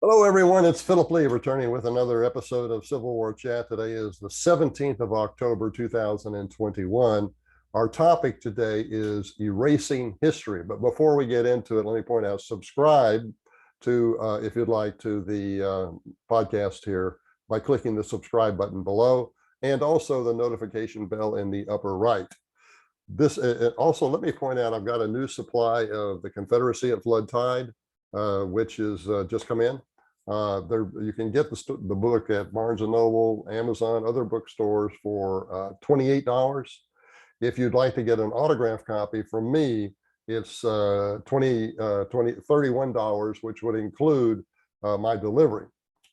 Hello, everyone. It's Philip Lee returning with another episode of Civil War Chat. Today is the 17th of October, 2021. Our topic today is erasing history. But before we get into it, let me point out, subscribe to, if you'd like, to the podcast here by clicking the subscribe button below and also the notification bell in the upper right. This also, let me point out, I've got a new supply of the Confederacy at Flood Tide, which is just come in. There you can get the book at Barnes and Noble, Amazon, other bookstores for $28. If you'd like to get an autographed copy from me, it's $31, which would include my delivery.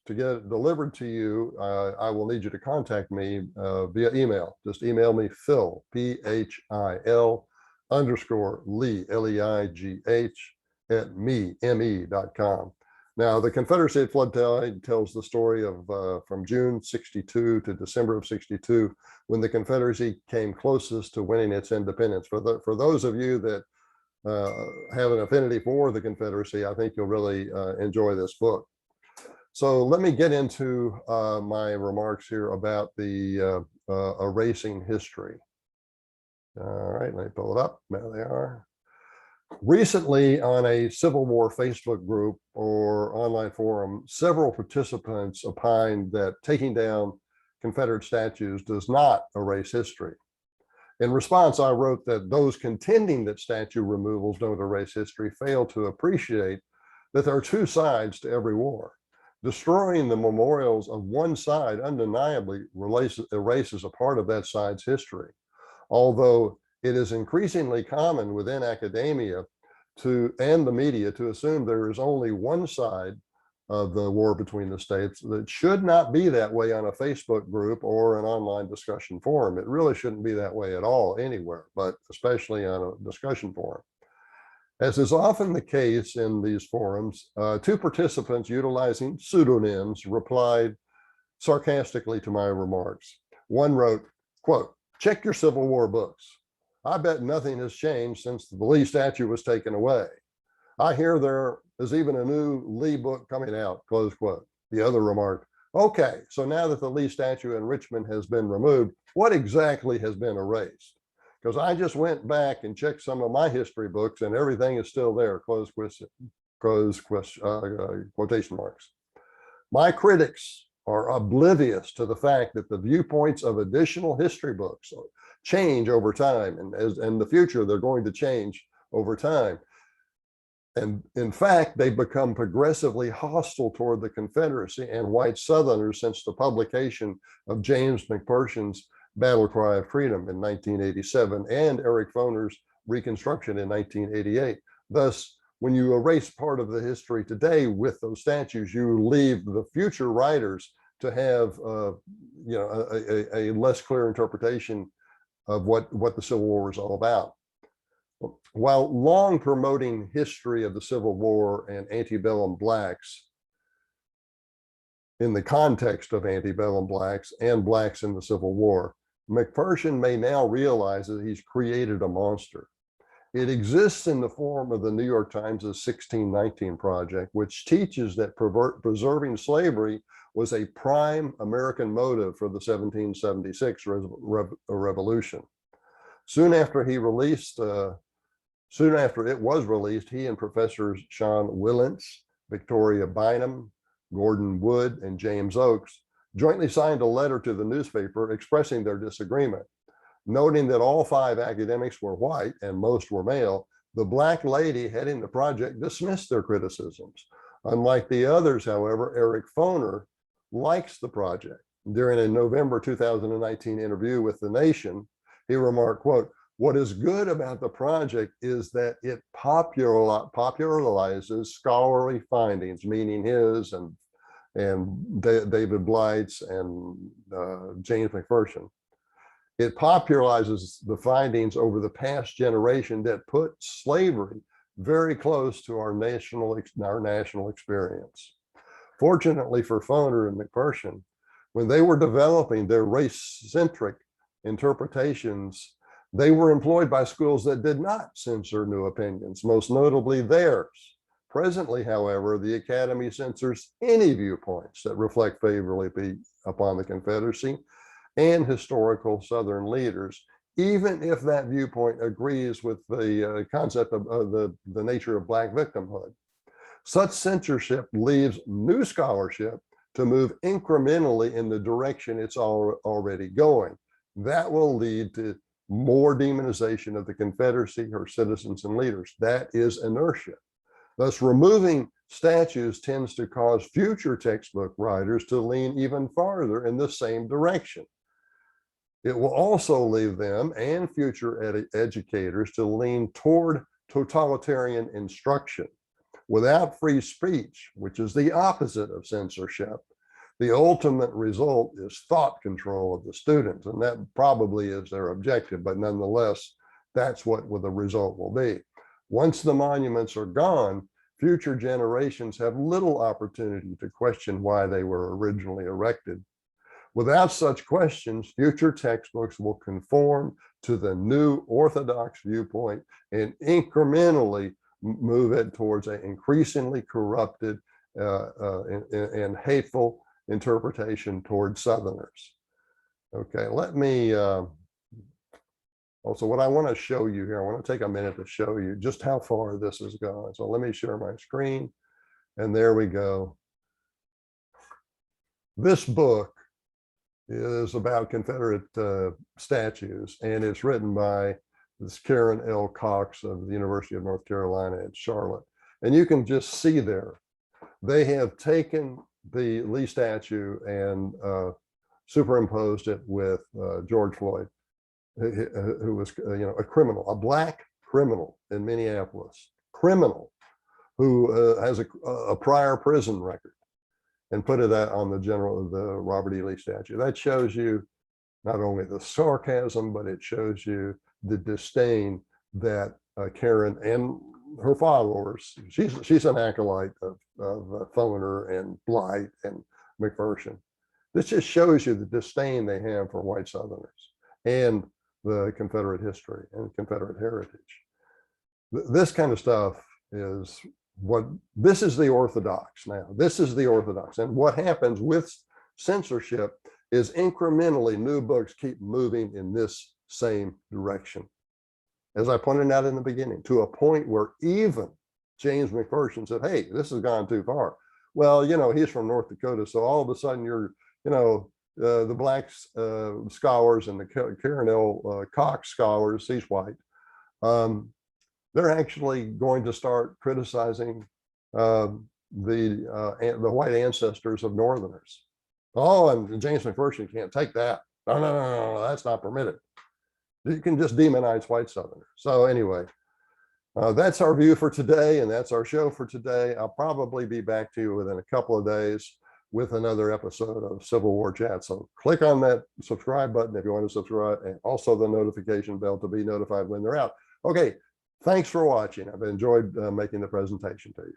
To get it delivered to you, I will need you to contact me via email. Just email me Phil, PHIL _ Lee, LEIGH at me.com. Now, the Confederacy at Flood Tide tells the story of from June 62 to December of 62, when the Confederacy came closest to winning its independence. For those of you that have an affinity for the Confederacy, I think you'll really enjoy this book. So let me get into my remarks here about the erasing history. All right, let me pull it up. There they are. Recently, on a Civil War Facebook group or online forum, several participants opined that taking down Confederate statues does not erase history. In response, I wrote that those contending that statue removals don't erase history fail to appreciate that there are two sides to every war. Destroying the memorials of one side undeniably erases a part of that side's history, although it is increasingly common within academia and the media to assume there is only one side of the war between the states. That should not be that way on a Facebook group or an online discussion forum. It really shouldn't be that way at all anywhere, but especially on a discussion forum. As is often the case in these forums, two participants utilizing pseudonyms replied sarcastically to my remarks. One wrote, quote, "Check your Civil War books. I bet nothing has changed since the Lee statue was taken away. I hear there is even a new Lee book coming out," close quote. The other remarked, "Okay, so now that the Lee statue in Richmond has been removed, what exactly has been erased? Because I just went back and checked some of my history books and everything is still there," quotation marks. My critics are oblivious to the fact that the viewpoints of additional history books change over time, and as in the future they're going to change over time. And in fact, they've become progressively hostile toward the Confederacy and white Southerners since the publication of James McPherson's Battle Cry of Freedom in 1987 and Eric Foner's Reconstruction in 1988. Thus, when you erase part of the history today with those statues, you leave the future writers to have a less clear interpretation of what the Civil War was all about. While long promoting history of the Civil War and antebellum blacks in the context of antebellum blacks and blacks in the Civil War, McPherson may now realize that he's created a monster. It exists in the form of the New York Times' 1619 Project, which teaches that preserving slavery was a prime American motive for the 1776 revolution. Soon after it was released, he and Professors Sean Wilentz, Victoria Bynum, Gordon Wood, and James Oakes jointly signed a letter to the newspaper expressing their disagreement. Noting that all five academics were white and most were male, the black lady heading the project dismissed their criticisms. Unlike the others, however, Eric Foner likes the project. During a November 2019 interview with The Nation, he remarked, quote, "What is good about the project is that it popularizes scholarly findings," meaning his and David Blight's and James McPherson. It popularizes the findings over the past generation that put slavery very close to our national experience. Fortunately for Foner and McPherson, when they were developing their race-centric interpretations, they were employed by schools that did not censor new opinions, most notably theirs, Presently, however, the Academy censors any viewpoints that reflect favorably upon the Confederacy and historical Southern leaders, even if that viewpoint agrees with the concept of the nature of Black victimhood. Such censorship leaves new scholarship to move incrementally in the direction it's already going. That will lead to more demonization of the Confederacy, her citizens and leaders. That is inertia. Thus, removing statues tends to cause future textbook writers to lean even farther in the same direction. It will also leave them and future educators to lean toward totalitarian instruction. Without free speech, which is the opposite of censorship, the ultimate result is thought control of the students, and that probably is their objective, but nonetheless, that's what the result will be. Once the monuments are gone, future generations have little opportunity to question why they were originally erected. Without such questions, future textbooks will conform to the new orthodox viewpoint and incrementally move it towards an increasingly corrupted and hateful interpretation towards Southerners. Okay, let me also, what I want to show you here, I want to take a minute to show you just how far this has gone. So let me share my screen, and there we go. This book is about Confederate statues, and it's written by this Karen L. Cox of the University of North Carolina at Charlotte. And you can just see there, they have taken the Lee statue and superimposed it with George Floyd, who was a criminal, a Black criminal in Minneapolis, criminal who has a prior prison record, and put it on the Robert E. Lee statue. That shows you not only the sarcasm, but it shows you the disdain that Karen and her followers, she's an acolyte of Foner and Blight and McPherson. This just shows you the disdain they have for white Southerners and the Confederate history and Confederate heritage. This kind of stuff is this is the orthodox now. This is the orthodox. And what happens with censorship is incrementally new books keep moving in this same direction. As I pointed out in the beginning, to a point where even James McPherson said, hey, this has gone too far. Well, he's from North Dakota, so all of a sudden you're, the Black scholars and the Karen L. Cox scholars, he's white, they're actually going to start criticizing the white ancestors of Northerners. Oh, and James McPherson can't take that. No, that's not permitted. You can just demonize white Southerners. So anyway, that's our view for today, and that's our show for today. I'll probably be back to you within a couple of days with another episode of Civil War Chat. So click on that subscribe button if you want to subscribe, and also the notification bell to be notified when they're out. Okay, thanks for watching. I've enjoyed making the presentation to you.